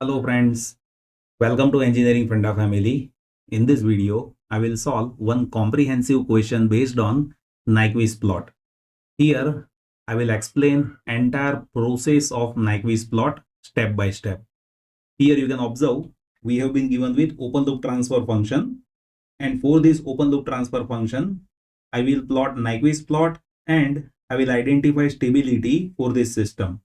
Hello friends, welcome to Engineering Funda family. In this video, I will solve one comprehensive question based on Nyquist plot. Here, I will explain entire process of Nyquist plot step by step. Here you can observe we have been given with open loop transfer function, and for this open loop transfer function, I will plot Nyquist plot and I will identify stability for this system.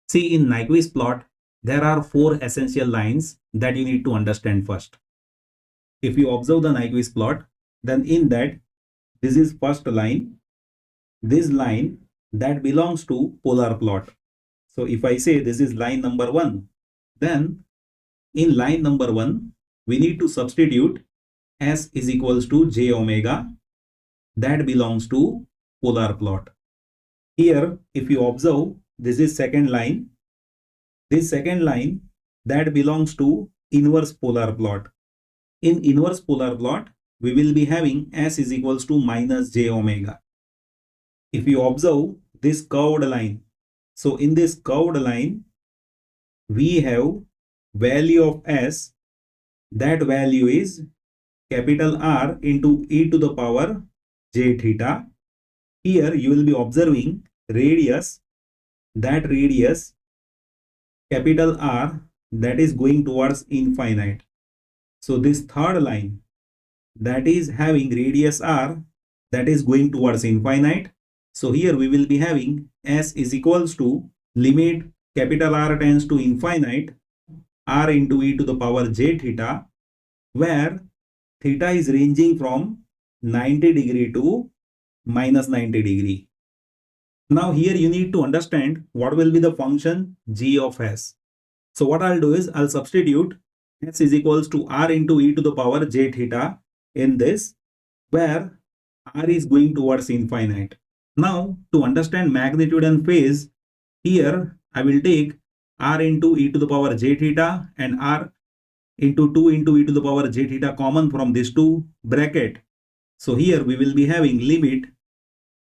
See, in Nyquist plot, there are four essential lines that you need to understand first. If you observe the Nyquist plot, then in that, this is first line, this line that belongs to polar plot. So if I say this is line number 1, then in line number 1, we need to substitute S is equals to j omega that belongs to polar plot. Here, if you observe, this is second line. This second line that belongs to inverse polar plot. In inverse polar plot, we will be having S is equals to minus j omega. If you observe this curved line, so in this curved line, we have value of S. That value is capital R into e to the power j theta. Here you will be observing radius, that radius capital R that is going towards infinite. So this third line that is having radius R that is going towards infinite. So here we will be having S is equals to limit capital R tends to infinite R into e to the power j theta, where theta is ranging from 90 degree to minus 90 degree. Now here you need to understand what will be the function g of S. So what I'll do is I'll substitute S is equals to R into e to the power j theta in this, where R is going towards infinite. Now to understand magnitude and phase, here I will take R into e to the power j theta and R into 2 into e to the power j theta common from these two bracket. So here we will be having limit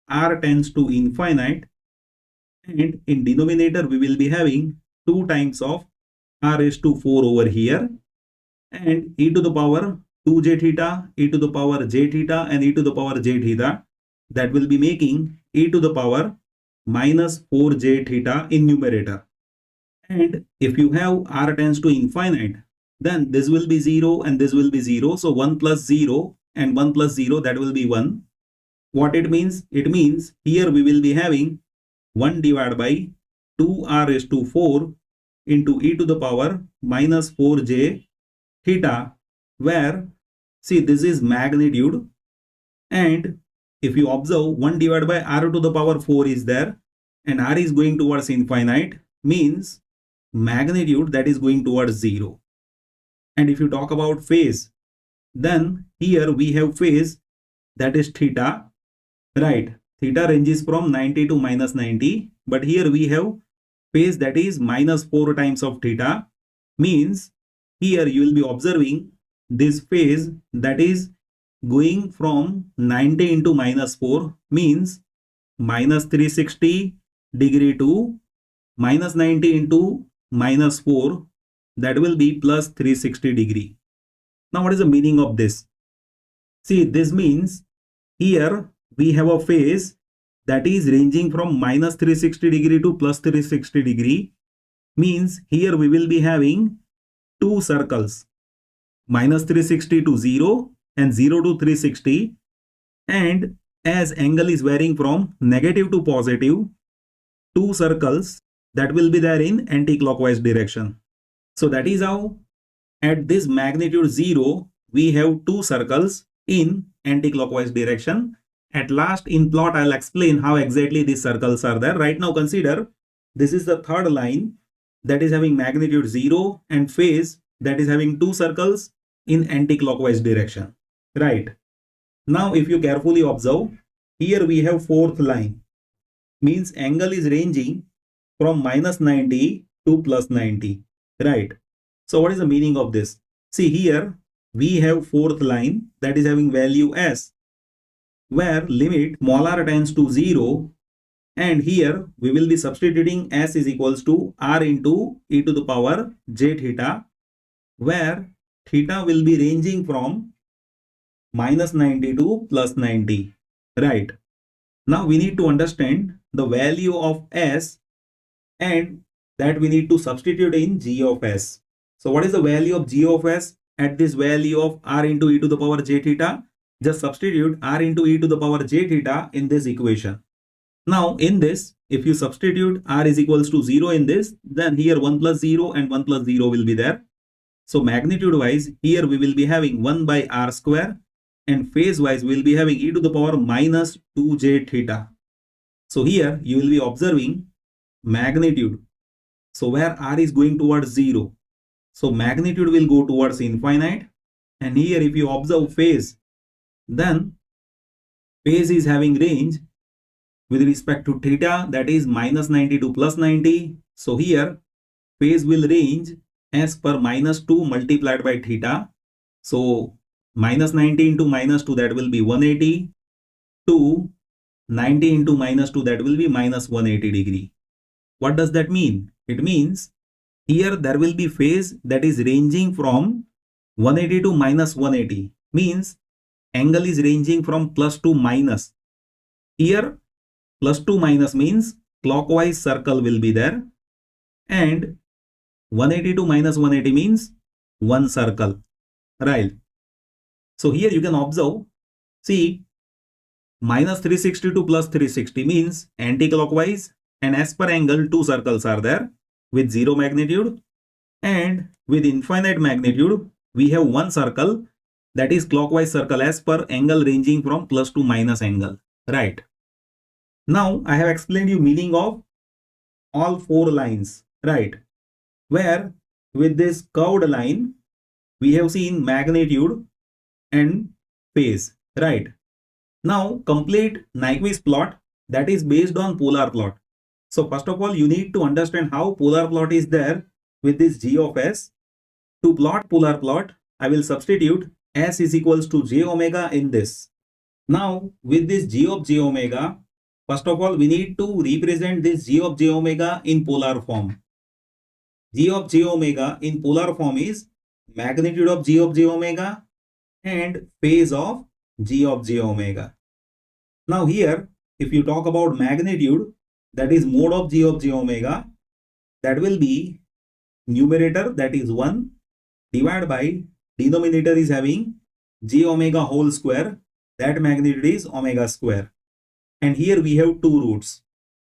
R tends to infinite, and in denominator we will be having 2 times of R raised to 4 over here, and e to the power 2j theta, e to the power j theta and e to the power j theta, that will be making e to the power minus 4j theta in numerator. And if you have R tends to infinite, then this will be 0 and this will be 0. So 1 plus 0 and 1 plus 0, that will be 1. What it means? It means here we will be having 1 divided by 2r raised to 4 into e to the power minus 4j theta, where see this is magnitude, and if you observe 1 divided by r to the power 4 is there and r is going towards infinite, means magnitude that is going towards 0. And if you talk about phase, then here we have phase that is theta. Right, theta ranges from 90 to minus 90, but here we have phase that is minus 4 times of theta, means here you will be observing this phase that is going from 90 into minus 4, means minus 360 degree to minus 90 into minus 4, that will be plus 360 degree. Now what is the meaning of this? See, this means here we have a phase that is ranging from minus 360 degree to plus 360 degree, means here we will be having two circles, minus 360 to 0 and 0 to 360, and as angle is varying from negative to positive, two circles that will be there in anti-clockwise direction. So that is how at this magnitude 0 we have two circles in anti-clockwise direction. At last in plot I'll explain how exactly these circles are there. Right now consider this is the third line that is having magnitude 0 and phase that is having two circles in anti-clockwise direction. Right. Now if you carefully observe, here we have fourth line, means angle is ranging from minus 90 to plus 90. Right. So what is the meaning of this? See, here we have fourth line that is having value S, where limit small r tends to 0 And here we will be substituting s is equals to r into e to the power j theta, where theta will be ranging from minus 90 to plus 90, right? Now we need to understand the value of s, and that we need to substitute in g of s. So what is the value of g of s at this value of r into e to the power j theta? Just substitute r into e to the power j theta in this equation. Now in this, if you substitute r is equals to 0 in this, then here 1 plus 0 and 1 plus 0 will be there. So magnitude wise, here we will be having 1 by r square, and phase wise we will be having e to the power minus 2j theta. So here you will be observing magnitude. So where r is going towards 0, so magnitude will go towards infinite. And here if you observe phase, then phase is having range with respect to theta, that is minus 90 to plus 90. So here phase will range as per minus 2 multiplied by theta. So minus 90 into minus 2, that will be 180, to 90 into minus 2, that will be minus 180 degree. What does that mean? It means here there will be phase that is ranging from 180 to minus 180, means angle is ranging from plus to minus. Here plus to minus means clockwise circle will be there, and 180 to minus 180 means one circle, right? So here you can observe, see, minus 360 to plus 360 means anti-clockwise, and as per angle two circles are there with 0 magnitude, and with infinite magnitude we have one circle, that is clockwise circle as per angle ranging from plus to minus angle, right? Now I have explained you meaning of all four lines, right? Where with this curved line we have seen magnitude and phase, right? Now complete Nyquist plot, that is based on polar plot. So first of all you need to understand how polar plot is there with this g of s. To plot polar plot, I will substitute s is equals to j omega in this. Now with this g of j omega, first of all we need to represent this g of j omega in polar form. G of j omega in polar form is magnitude of g of j omega and phase of g of j omega. Now here if you talk about magnitude, that is mode of g of j omega, that will be numerator, that is 1, divided by denominator is having j omega whole square, that magnitude is omega square. And here we have two roots.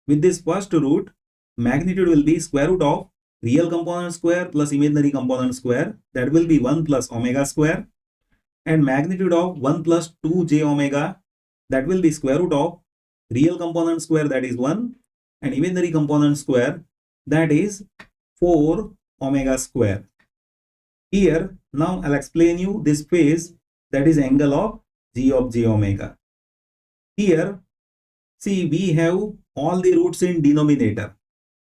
With this first root, magnitude will be square root of real component square plus imaginary component square, that will be 1 plus omega square, and magnitude of 1 plus 2j omega, that will be square root of real component square, that is 1, and imaginary component square, that is 4 omega square. Here now I'll explain you this phase, that is angle of g of j omega. Here see we have all the roots in denominator.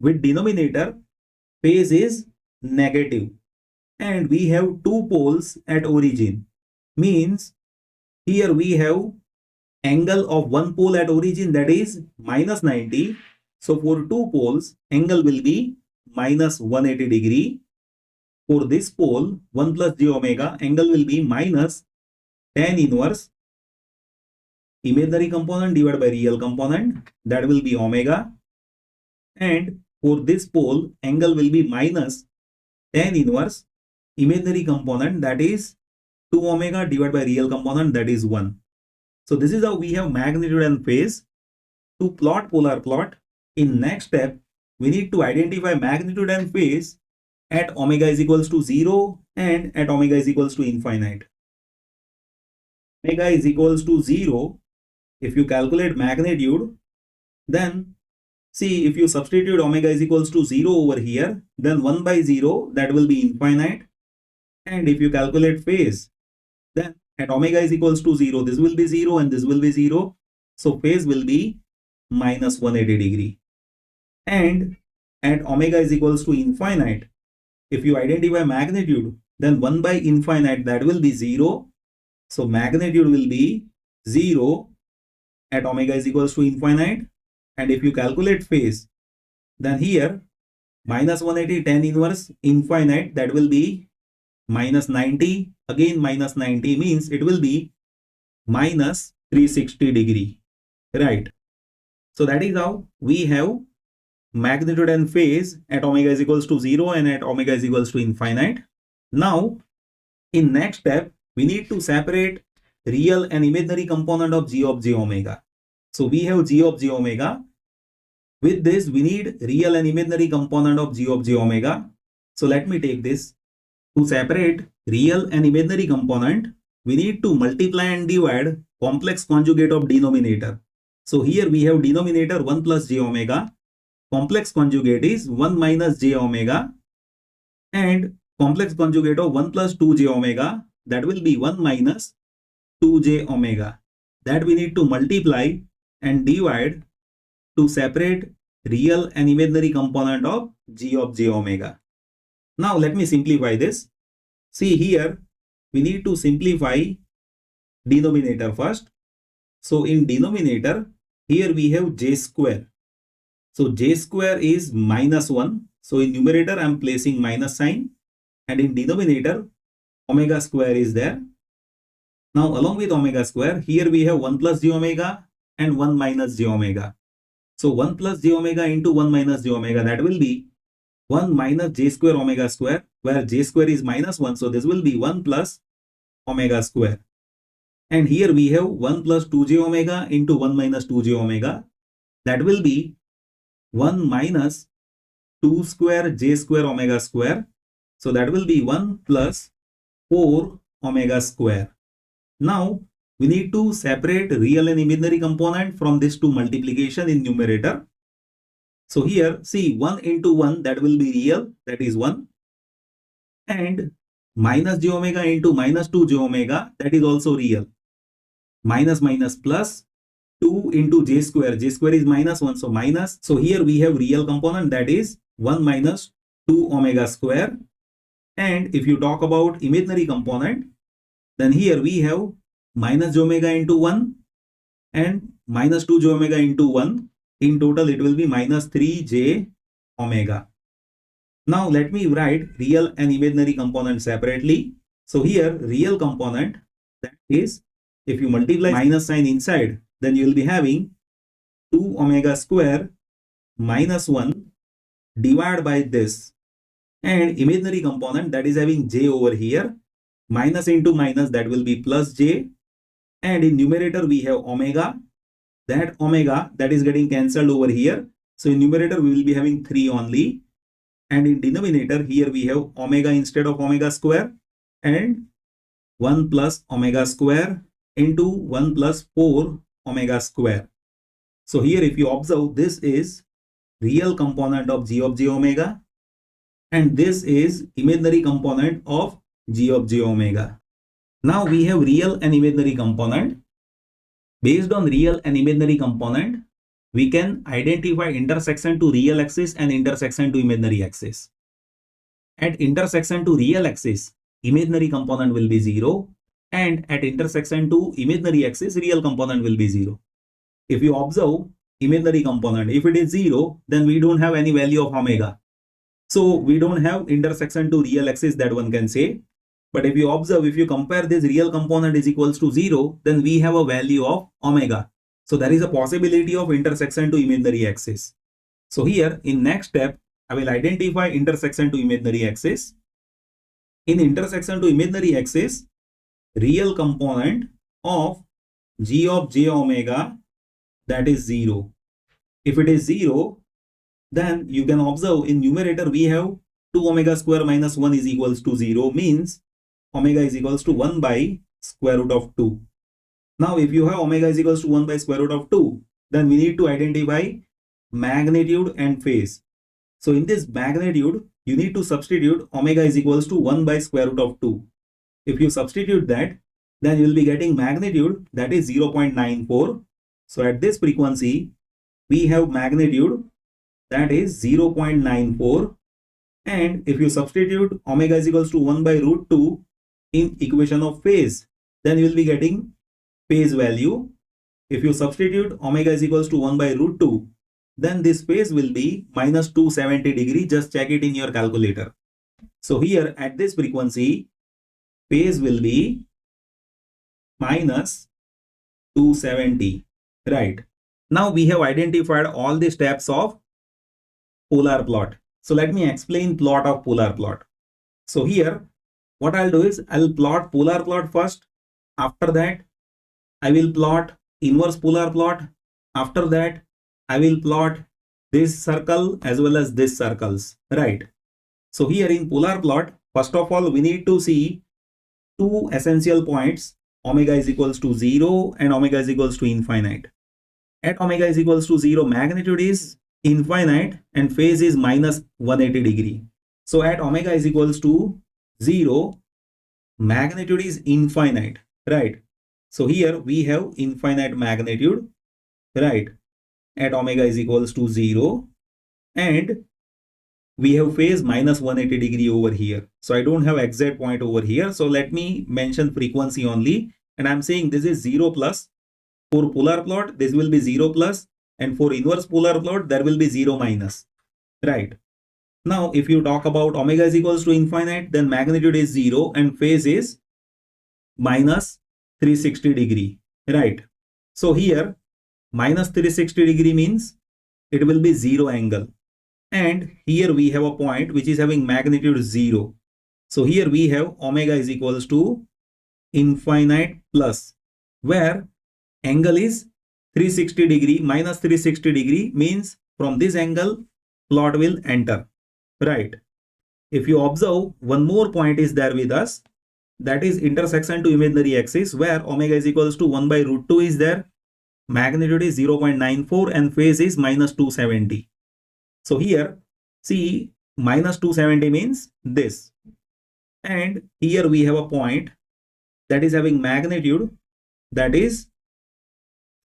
With denominator phase is negative, and we have two poles at origin, means here we have angle of one pole at origin, that is minus 90. So for two poles angle will be minus 180 degree. For this pole 1 plus j omega, angle will be minus tan inverse imaginary component divided by real component, that will be omega. And for this pole angle will be minus tan inverse imaginary component, that is 2 omega divided by real component, that is 1. So this is how we have magnitude and phase. To plot polar plot, in next step we need to identify magnitude and phase at omega is equals to 0 and at omega is equals to infinite. Omega is equals to 0, if you calculate magnitude, then see if you substitute omega is equals to 0 over here, then 1 by 0, that will be infinite. And if you calculate phase, then at omega is equals to 0, this will be 0 and this will be 0. So phase will be minus 180 degree. And at omega is equals to infinite, if you identify magnitude, then 1 by infinite, that will be 0. So magnitude will be 0 at omega is equals to infinite. And if you calculate phase, then here minus 180 tan inverse infinite, that will be minus 90, again minus 90, means it will be minus 360 degree, right? So that is how we have magnitude and phase at omega is equals to 0 and at omega is equals to infinite. Now in next step, we need to separate real and imaginary component of g of j omega. So we have g of j omega. With this, we need real and imaginary component of g of j omega. So let me take this. To separate real and imaginary component, we need to multiply and divide complex conjugate of denominator. So here we have denominator 1 plus j omega. Complex conjugate is 1 minus j omega. And complex conjugate of 1 plus 2j omega, that will be 1 minus 2j omega. That we need to multiply and divide to separate real and imaginary component of g of j omega. Now let me simplify this. See here, we need to simplify denominator first. So in denominator, here we have j square. So j square is minus 1. So in numerator, I am placing minus sign. And in denominator, omega square is there. Now along with omega square, here we have 1 plus j omega and 1 minus j omega. So 1 plus j omega into 1 minus j omega, that will be 1 minus j square omega square, where j square is minus 1. So this will be 1 plus omega square. And here we have 1 plus 2j omega into 1 minus 2j omega. That will be 1 minus 2 square j square omega square. So that will be 1 plus 4 omega square. Now we need to separate real and imaginary component from this two multiplication in numerator. So here see 1 into 1, that will be real, that is 1. And minus j omega into minus 2 j omega, that is also real. Minus minus plus 2 into j square is minus 1, so minus. So here we have real component, that is 1 minus 2 omega square. And if you talk about imaginary component, then here we have minus j omega into 1 and minus 2 j omega into 1. In total, it will be minus 3j omega. Now let me write real and imaginary component separately. So here real component, that is, if you multiply minus sign inside, then you will be having 2 omega square minus 1 divided by this. And imaginary component, that is having j over here, minus into minus, that will be plus j. And in numerator we have omega. That omega, that is getting cancelled over here. So in numerator we will be having 3 only. And in denominator, here we have omega instead of omega square, and 1 plus omega square into 1 plus 4 omega square. So here if you observe, this is real component of g of j omega. And this is imaginary component of g of j omega. Now we have real and imaginary component. Based on real and imaginary component, we can identify intersection to real axis and intersection to imaginary axis. At intersection to real axis, imaginary component will be 0. And at intersection to imaginary axis, real component will be 0. If you observe imaginary component, if it is 0, then we don't have any value of omega. So we don't have intersection to real axis, that one can say. But if you observe, if you compare this real component is equals to 0, then we have a value of omega. So there is a possibility of intersection to imaginary axis. So here in next step, I will identify intersection to imaginary axis. In intersection to imaginary axis, real component of g of j omega, that is 0. If it is 0, then you can observe in numerator we have 2 omega square minus 1 is equals to 0, means omega is equals to 1 by square root of 2. Now if you have omega is equals to 1 by square root of 2, then we need to identify magnitude and phase. So in this magnitude, you need to substitute omega is equals to 1 by square root of 2. If you substitute that, then you will be getting magnitude, that is 0.94. So at this frequency, we have magnitude, that is 0.94. And if you substitute omega is equals to 1 by root 2 in equation of phase, then you will be getting phase value. If you substitute omega is equals to 1 by root 2 then this phase will be minus 270 degree. Just check it in your calculator. So here at this frequency, phase will be minus 270, right? Now we have identified all the steps of polar plot. So let me explain plot of polar plot. So here, what I'll do is I'll plot polar plot first. After that, I will plot inverse polar plot. After that, I will plot this circle as well as this circles, right? So here in polar plot, first of all, we need to see two essential points, omega is equals to 0 and omega is equals to infinite. At omega is equals to 0, magnitude is infinite and phase is minus 180 degree. So at omega is equals to 0, magnitude is infinite, right? So here we have infinite magnitude, right, at omega is equals to 0, and we have phase minus 180 degree over here. So I don't have exact point over here. So let me mention frequency only. And I'm saying this is 0 plus. For polar plot, this will be 0 plus. And for inverse polar plot, there will be 0 minus. Right. Now, if you talk about omega is equals to infinite, then magnitude is 0 and phase is minus 360 degree. Right. So here, minus 360 degree means it will be 0 angle. And here we have a point which is having magnitude 0. So here we have omega is equals to infinite plus, where angle is 360 degree. Minus 360 degree means from this angle plot will enter, right? If you observe, one more point is there with us, that is intersection to imaginary axis, where omega is equals to 1 by root 2 is there, magnitude is 0.94 and phase is minus 270. So here, see, minus 270 means this. And here we have a point that is having magnitude that is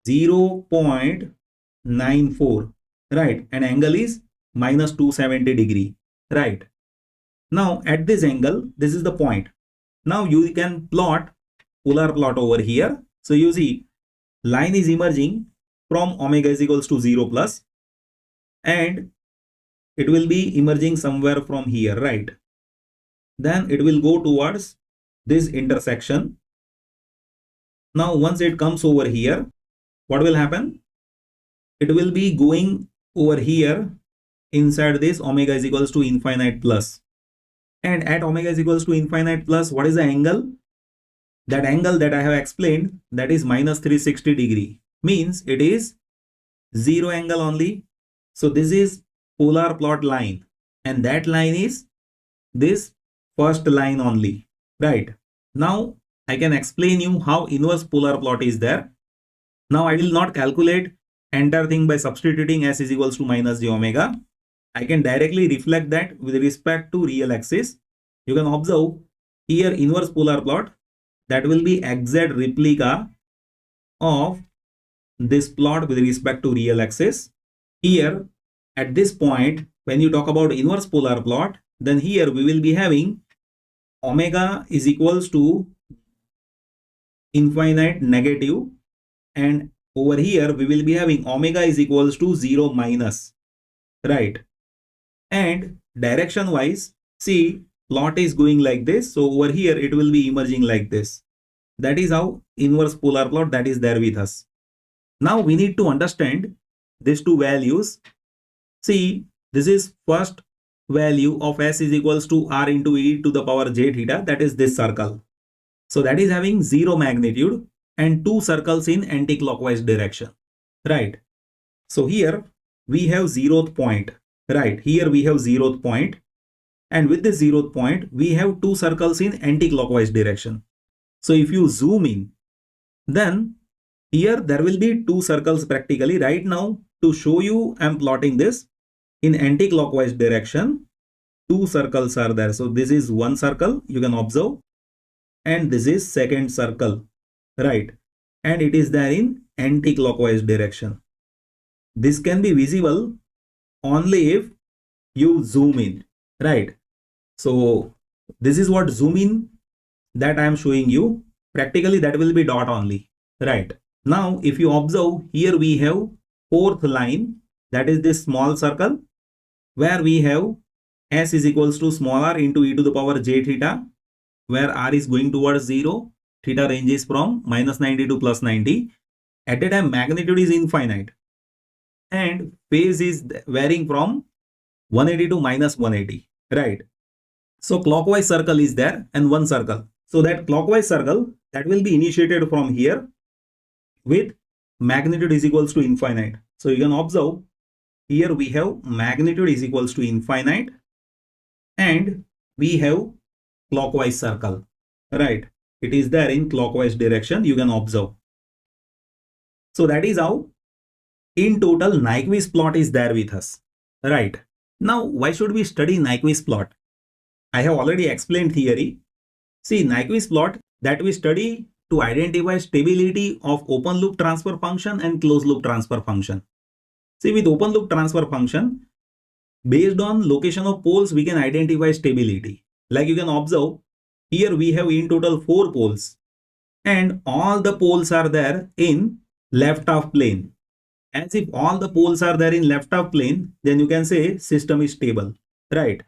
0.94, right? And angle is minus 270 degree, right? Now at this angle, this is the point. Now you can plot polar plot over here. So you see, line is emerging from omega is equals to 0 plus, and it will be emerging somewhere from here, right? Then it will go towards this intersection. Now once it comes over here, what will happen? It will be going over here inside this omega is equals to infinite plus. And at omega is equals to infinite plus, what is the angle? That angle that I have explained, that is minus 360 degree. Means it is 0 angle only. So this is polar plot line, and that line is this first line only, right? Now I can explain you how inverse polar plot is there. Now I will not calculate entire thing by substituting s is equals to minus j omega. I can directly reflect that with respect to real axis. You can observe here inverse polar plot, that will be exact replica of this plot with respect to real axis. Here at this point, when you talk about inverse polar plot, then here we will be having omega is equals to infinite negative, and over here we will be having omega is equals to 0 minus, right? And direction wise, see, plot is going like this. So over here it will be emerging like this. That is how inverse polar plot that is there with us. Now we need to understand these two values. See, this is first value of s is equals to r into e to the power j theta, that is this circle. So that is having 0 magnitude and two circles in anti-clockwise direction, right? So here we have 0th point, right? Here we have 0th point, and with this 0th point we have two circles in anti-clockwise direction. So if you zoom in, then here there will be two circles practically. Right now, to show you, I am plotting this in anti-clockwise direction. Two circles are there. So this is one circle, you can observe, and this is second circle, right? And it is there in anti-clockwise direction. This can be visible only if you zoom in, right? So this is what zoom in that I am showing you. Practically that will be dot only, right? Now if you observe, here we have fourth line that is this small circle where we have s is equals to small r into e to the power j theta, where r is going towards 0, theta ranges from minus 90 to plus 90. At a time magnitude is infinite and phase is varying from 180 to minus 180, right? So clockwise circle is there and one circle. So that clockwise circle that will be initiated from here with magnitude is equals to infinite. So you can observe here we have magnitude is equals to infinite and we have clockwise circle, right? It is there in clockwise direction, you can observe. So that is how in total Nyquist plot is there with us, right? Now why should we study Nyquist plot? I have already explained theory. See, Nyquist plot that we study to identify stability of open loop transfer function and closed loop transfer function. See, with open loop transfer function, based on location of poles, we can identify stability. Like you can observe, here we have in total 4 poles and all the poles are there in left half plane. As if all the poles are there in left half plane, then you can say system is stable, right?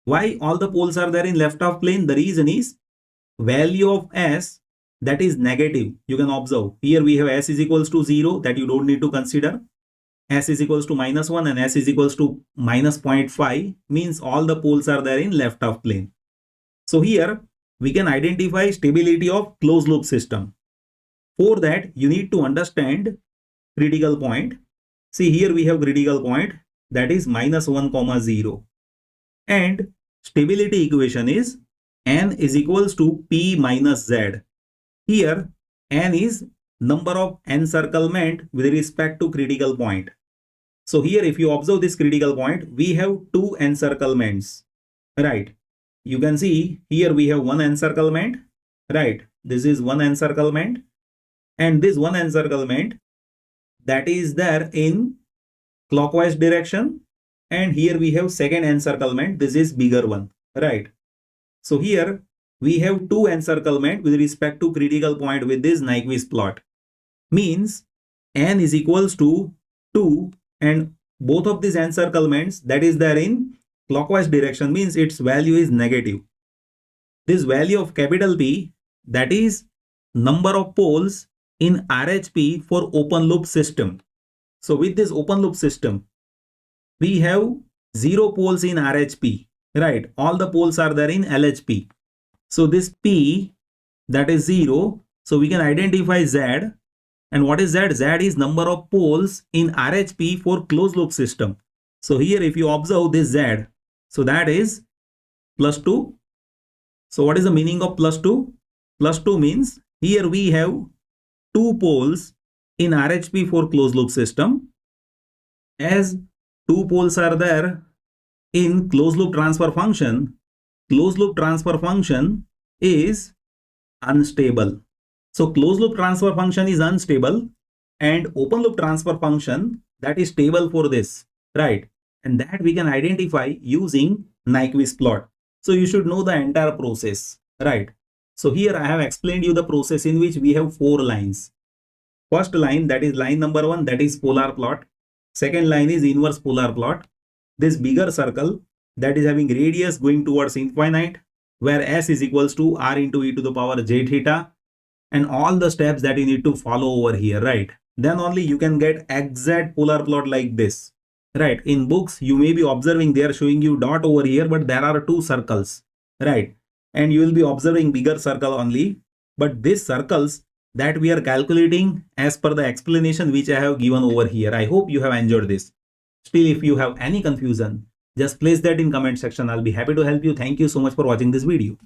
Why all the poles are there in left half plane? The reason is value of s that is negative. You can observe here we have s is equals to 0, that you don't need to consider. S is equals to minus 1 and s is equals to minus 0.5 means all the poles are there in left half plane. So here we can identify stability of closed loop system. For that you need to understand critical point. See, here we have critical point that is minus 1 comma 0 and stability equation is n is equals to p minus z. Here n is number of encirclement with respect to critical point. So here if you observe this critical point, we have 2 encirclements, right? You can see here we have one encirclement, right? This is one encirclement and this one encirclement that is there in clockwise direction, and here we have second encirclement, this is bigger one, right? So here we have 2 encirclement with respect to critical point with this Nyquist plot. Means n is equals to 2 and both of these encirclements that is there in clockwise direction means its value is negative. This value of capital P, that is number of poles in RHP for open loop system. So with this open loop system, we have 0 poles in RHP, right? All the poles are there in LHP. So this P that is 0. So we can identify Z. And what is Z? Z is number of poles in RHP for closed loop system. So here if you observe this Z, so that is plus 2. So what is the meaning of plus 2? Plus 2 means here we have 2 poles in RHP for closed loop system. As 2 poles are there in closed loop transfer function is unstable. So closed loop transfer function is unstable and open loop transfer function that is stable for this, right? And that we can identify using Nyquist plot. So you should know the entire process, right? So here I have explained you the process in which we have 4 lines. First line, that is line number 1, that is polar plot. Second line is inverse polar plot. This bigger circle that is having radius going towards infinite, where s is equals to r into e to the power j theta, and all the steps that you need to follow over here, right? Then only you can get exact polar plot like this, right? In books you may be observing they are showing you dot over here, but there are 2 circles, right? And you will be observing bigger circle only, but these circles that we are calculating as per the explanation which I have given over here. I hope you have enjoyed this. Still, if you have any confusion, just place that in comment section. I'll be happy to help you. Thank you so much for watching this video.